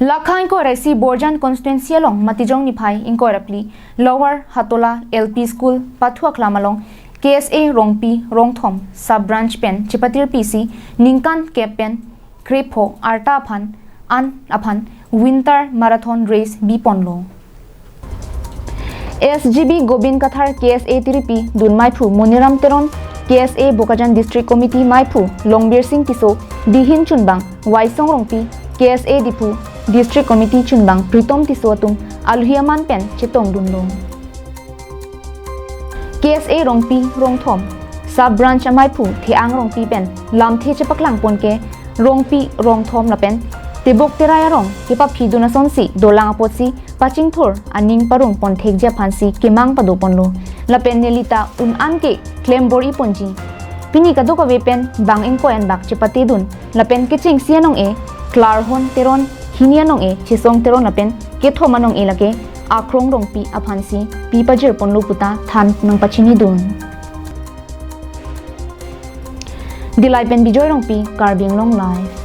Lakha inko resi Borjan constituency along Matijong Niphai inko rapli Lower Hatola LP School Pathua Klamalong KSA Rongpi Rongthom Sub Branch Pen Chipatir PC Ningkan Kepen Krepo Arta Aphan An Aphan Winter Marathon Race Biponlo SGB Gobin Kathar KSA Tiripi Dun Maipu Moniram Teron KSA Bokajan District Committee Maipu Longbir Singh Tiso Dihin Chunbang Waisong Rongpi KSA Dipu District Committee Chunbang Pritom Tisotum Alhiaman Pen Chitong Dunlong KSA Rongpi Rongthom Sub Branch Amaipu Thiang Rongpi Pen Lam The Chapaklang Ponke Rongpi Rongthom La Pen Tibok Teraya Rong Kipap Hiduna Sonsi Dolang Apotsi Paching Thor Aning Parung Pon Thekja Phansi Kimang Padoponlo La Pen Nelita Anke Klembori Ponji Pini Kadoka Wepen Bang Inko and Bak Chipati Dun La Pen Kiching Sianong E Klarhon Teron Hinianong E Chisong Teron La Pen Kethomanong E Lake Akrong Rongpi Aphansi Pipajir Ponlo Puta Than Nang Pachini Dun Dilai Pen Bijoy Rongpi Karbing Long Life